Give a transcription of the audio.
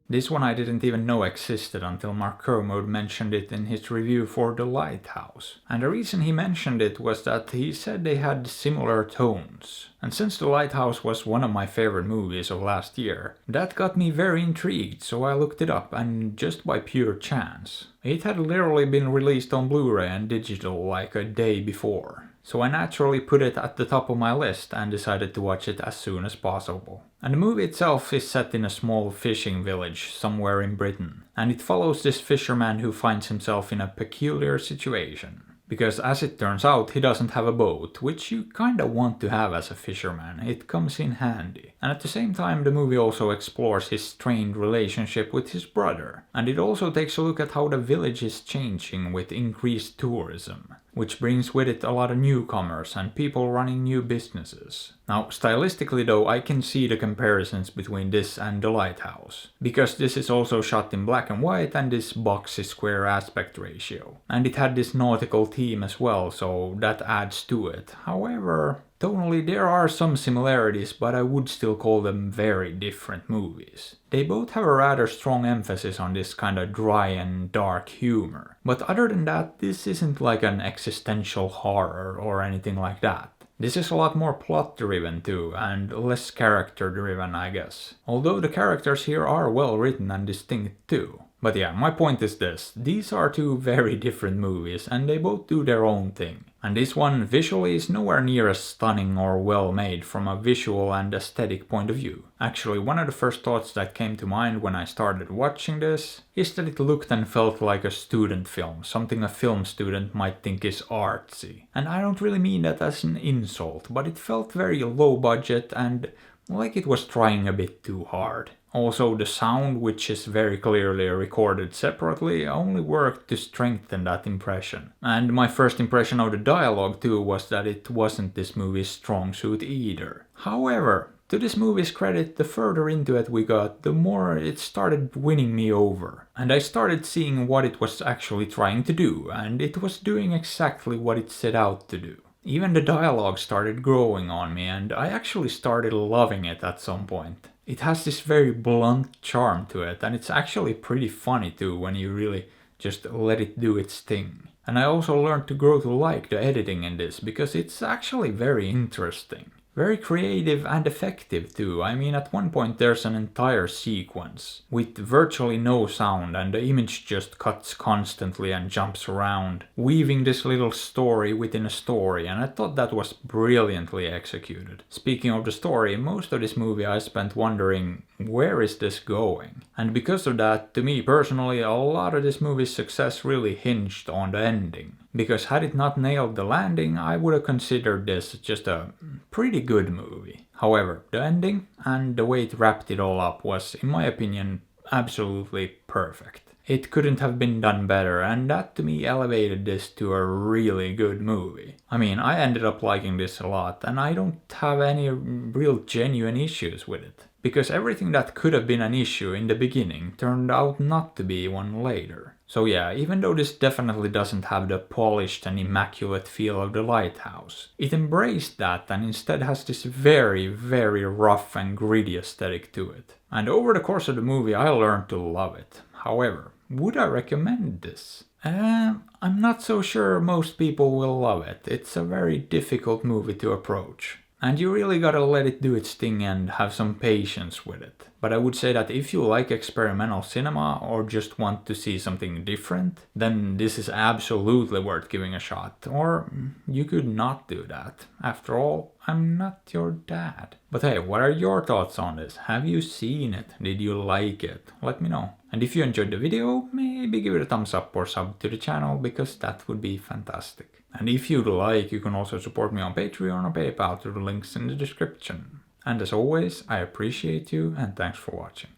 This one I didn't even know existed until Mark Kermode mentioned it in his review for The Lighthouse. And the reason he mentioned it was that he said they had similar tones. And since The Lighthouse was one of my favorite movies of last year, that got me very intrigued, so I looked it up, and just by pure chance. It had literally been released on Blu-ray and digital like a day before. So I naturally put it at the top of my list and decided to watch it as soon as possible. And the movie itself is set in a small fishing village somewhere in Britain, and it follows this fisherman who finds himself in a peculiar situation. Because as it turns out, he doesn't have a boat, which you kinda want to have as a fisherman, it comes in handy. And at the same time, the movie also explores his strained relationship with his brother. And it also takes a look at how the village is changing with increased tourism, which brings with it a lot of newcomers and people running new businesses. Now, stylistically though, I can see the comparisons between this and The Lighthouse, because this is also shot in black and white and this boxy square aspect ratio. And it had this nautical theme as well, so that adds to it. However, tonally there are some similarities, but I would still call them very different movies. They both have a rather strong emphasis on this kind of dry and dark humor. But other than that, this isn't like an existential horror or anything like that. This is a lot more plot driven too, and less character driven, I guess. Although the characters here are well written and distinct too. But yeah, my point is this. These are two very different movies and they both do their own thing. And this one visually is nowhere near as stunning or well made from a visual and aesthetic point of view. Actually, one of the first thoughts that came to mind when I started watching this is that it looked and felt like a student film, something a film student might think is artsy. And I don't really mean that as an insult, but it felt very low budget and like it was trying a bit too hard. Also, the sound, which is very clearly recorded separately, only worked to strengthen that impression. And my first impression of the dialogue too was that it wasn't this movie's strong suit either. However, to this movie's credit, the further into it we got, the more it started winning me over. And I started seeing what it was actually trying to do, and it was doing exactly what it set out to do. Even the dialogue started growing on me, and I actually started loving it at some point. It has this very blunt charm to it, and it's actually pretty funny too when you really just let it do its thing. And I also learned to grow to like the editing in this, because it's actually very interesting. Very creative and effective too. I mean, at one point there's an entire sequence with virtually no sound and the image just cuts constantly and jumps around, weaving this little story within a story, and I thought that was brilliantly executed. Speaking of the story, most of this movie I spent wondering, where is this going? And because of that, to me personally, a lot of this movie's success really hinged on the ending. Because had it not nailed the landing, I would have considered this just a pretty good movie. However, the ending and the way it wrapped it all up was, in my opinion, absolutely perfect. It couldn't have been done better, and that to me elevated this to a really good movie. I mean, I ended up liking this a lot, and I don't have any real genuine issues with it. Because everything that could have been an issue in the beginning turned out not to be one later. So yeah, even though this definitely doesn't have the polished and immaculate feel of The Lighthouse, it embraced that and instead has this very, very rough and gritty aesthetic to it. And over the course of the movie I learned to love it. However, would I recommend this? I'm not so sure most people will love it. It's a very difficult movie to approach. And you really gotta let it do its thing and have some patience with it. But I would say that if you like experimental cinema or just want to see something different, then this is absolutely worth giving a shot. Or you could not do that. After all, I'm not your dad. But hey, what are your thoughts on this? Have you seen it? Did you like it? Let me know. And if you enjoyed the video, maybe give it a thumbs up or sub to the channel, because that would be fantastic. And if you'd like, you can also support me on Patreon or PayPal through the links in the description. And as always, I appreciate you and thanks for watching.